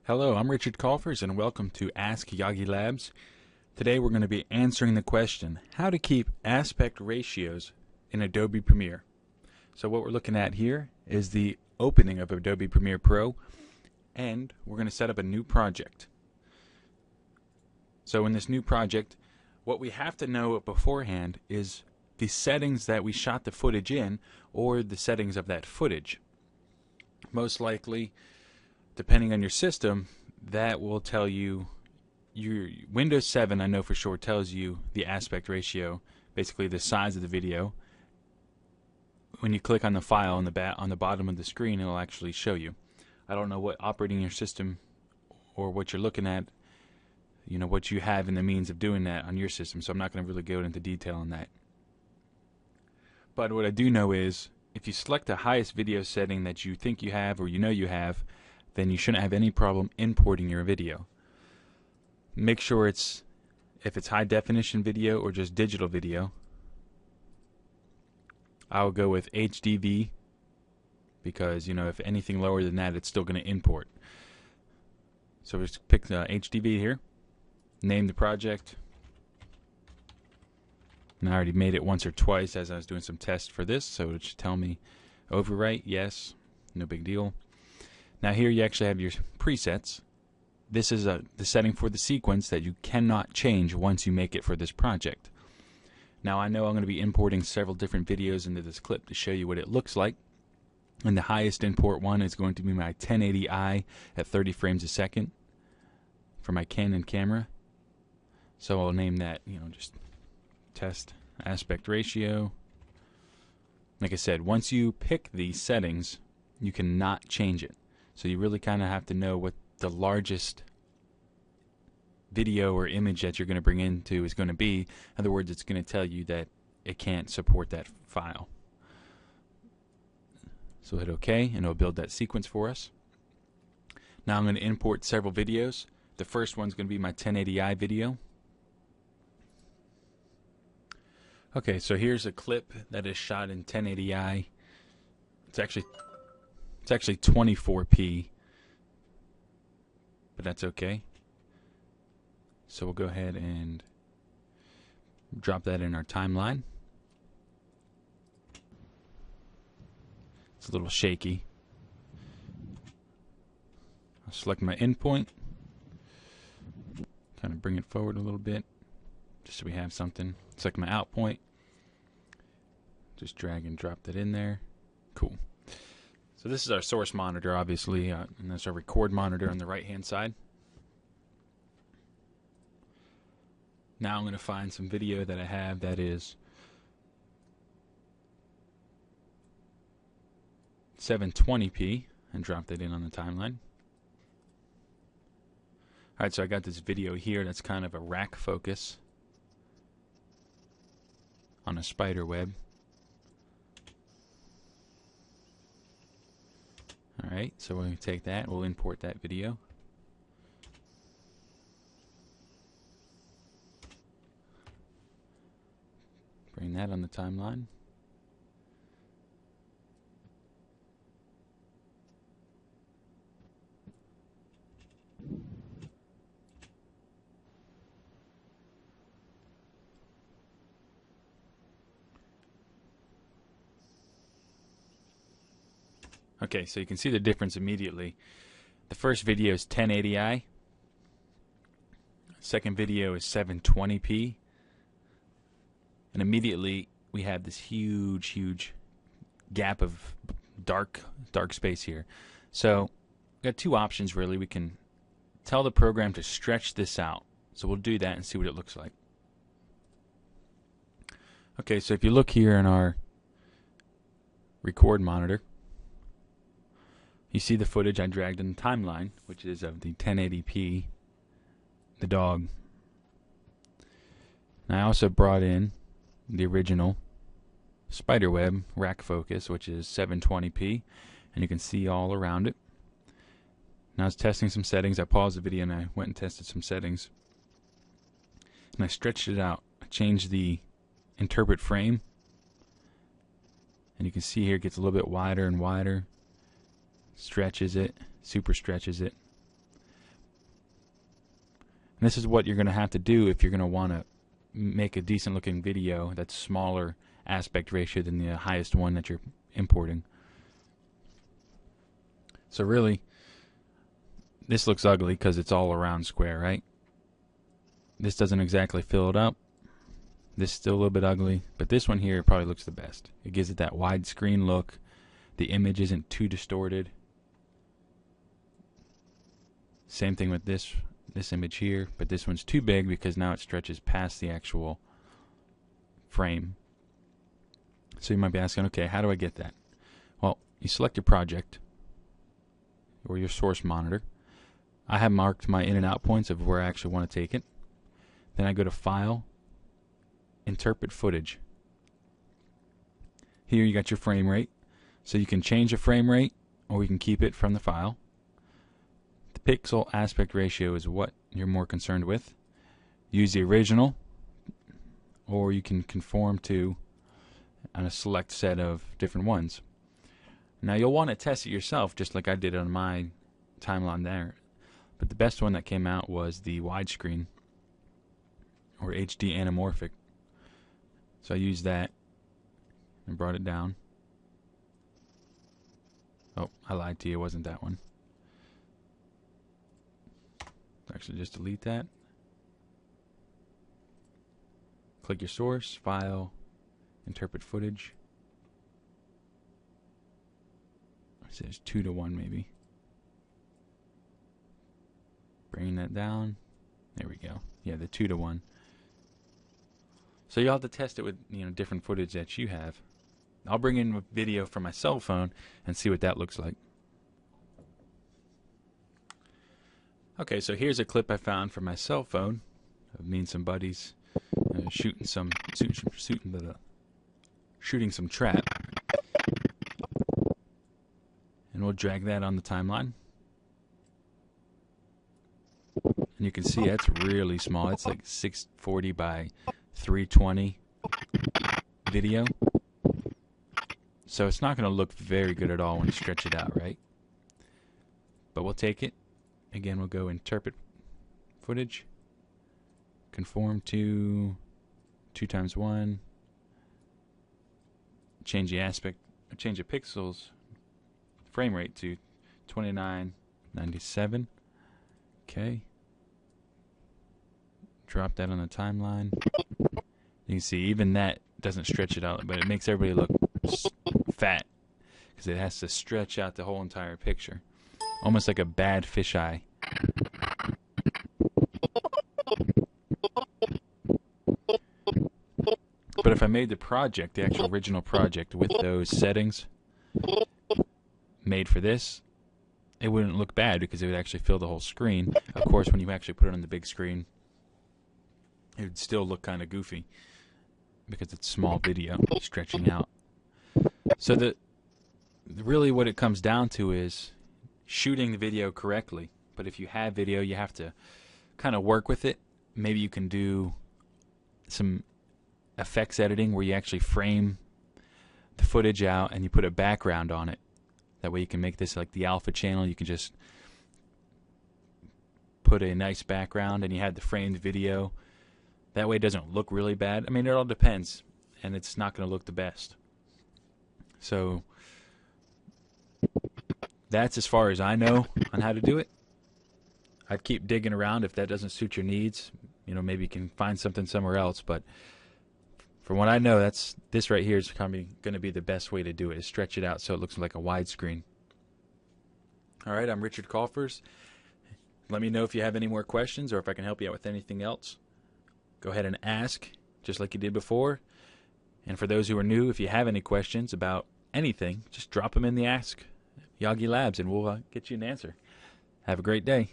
Hello, I'm Richard Colfers and welcome to Ask Yaghi Labs. Today we're going to be answering the question, how to keep aspect ratios in Adobe Premiere. So what we're looking at here is the opening of Adobe Premiere Pro, and we're going to set up a new project. So in this new project, what we have to know beforehand is the settings that we shot the footage in, or the settings of that footage. Most likely, depending on your system, that will tell you, your Windows 7 I know for sure tells you the aspect ratio, basically the size of the video. When you click on the file on the bottom of the screen, it'll actually show you. I don't know what operating your system or what you're looking at, what you have in the means of doing that on your system, so I'm not going to really go into detail on that. But what I do know is, if you select the highest video setting that you think you have or you have, then you shouldn't have any problem importing your video. Make sure if it's high definition video or just digital video. I'll go with HDV because if anything lower than that, it's still going to import. So just pick the HDV here, name the project, and I already made it once or twice as I was doing some tests for this, so it should tell me overwrite, yes, no big deal. Now here you actually have your presets. This is the setting for the sequence that you cannot change once you make it for this project. Now I know I'm going to be importing several different videos into this clip to show you what it looks like. And the highest import one is going to be my 1080i at 30 frames a second for my Canon camera. So I'll name that, just test aspect ratio. Like I said, once you pick these settings, you cannot change it. So you really kind of have to know what the largest video or image that you're going to bring into is going to be. In other words, it's going to tell you that it can't support that file. So hit OK, and it'll build that sequence for us. Now I'm going to import several videos. The first one's going to be my 1080i video. Okay, so here's a clip that is shot in 1080i. It's actually 24p, but that's okay. So we'll go ahead and drop that in our timeline. It's a little shaky. I'll select my endpoint, kind of bring it forward a little bit, just so we have something. Select my out point, just drag and drop that in there. Cool. So this is our source monitor, obviously, and that's our record monitor on the right-hand side. Now I'm going to find some video that I have that is 720p and drop that in on the timeline. Alright, so I got this video here that's kind of a rack focus on a spider web. Alright, so we're going to take that, we'll import that video. Bring that on the timeline. Okay, so you can see the difference immediately. The first video is 1080i. Second video is 720p. And immediately we have this huge gap of dark space here. So we've got two options really. We can tell the program to stretch this out. So we'll do that and see what it looks like. Okay, so if you look here in our record monitor, you see the footage I dragged in the timeline, which is of the 1080p, the dog. And I also brought in the original spiderweb rack focus, which is 720p, and you can see all around it. Now I was testing some settings. I paused the video and I went and tested some settings. And I stretched it out. I changed the interpret frame, and you can see here it gets a little bit wider and wider. Stretches it, super stretches it. And this is what you're going to have to do if you're going to want to make a decent looking video that's smaller aspect ratio than the highest one that you're importing. So really, this looks ugly because it's all around square, right? This doesn't exactly fill it up. This is still a little bit ugly, but this one here probably looks the best. It gives it that widescreen look. The image isn't too distorted. Same thing with this image here, but this one's too big because now it stretches past the actual frame. So you might be asking, okay, how do I get that? Well, you select your project or your source monitor. I have marked my in and out points of where I actually want to take it. Then I go to File, Interpret Footage. Here you got your frame rate. So you can change the frame rate or you can keep it from the file. The pixel aspect ratio is what you're more concerned with. Use the original, or you can conform to on a select set of different ones. Now you'll want to test it yourself just like I did on my timeline there. But the best one that came out was the widescreen or HD anamorphic. So I used that and brought it down. Oh, I lied to you, it wasn't that one. Actually, just delete that. Click your source, File, Interpret Footage. It says 2:1 maybe. Bringing that down. There we go. Yeah, the 2:1. So you'll have to test it with different footage that you have. I'll bring in a video from my cell phone and see what that looks like. Okay, so here's a clip I found from my cell phone of me and some buddies shooting some trap. And we'll drag that on the timeline. And you can see that's really small. It's like 640 by 320 video. So it's not going to look very good at all when you stretch it out, right? But we'll take it. Again, we'll go Interpret Footage. Conform to 2x1. Change the aspect, change the pixels frame rate to 2997. Okay. Drop that on the timeline. You can see even that doesn't stretch it out, but it makes everybody look fat because it has to stretch out the whole entire picture, almost like a bad fisheye. But if I made the project, the actual original project, with those settings made for this, it wouldn't look bad because it would actually fill the whole screen. Of course, when you actually put it on the big screen, it would still look kind of goofy because it's small video stretching out. So really what it comes down to is shooting the video correctly. But if you have video, you have to kind of work with it. Maybe you can do some effects editing where you actually frame the footage out and you put a background on it. That way you can make this like the alpha channel. You can just put a nice background and you have the framed video. That way it doesn't look really bad. I mean, it all depends, and it's not going to look the best. So that's as far as I know on how to do it. I'd keep digging around if that doesn't suit your needs. Maybe you can find something somewhere else, but from what I know, this right here is going to be the best way to do it, is stretch it out so it looks like a widescreen. All right, I'm Richard Kaufers. Let me know if you have any more questions or if I can help you out with anything else. Go ahead and ask, just like you did before. And for those who are new, if you have any questions about anything, just drop them in the Ask Yaghi Labs and we'll get you an answer. Have a great day.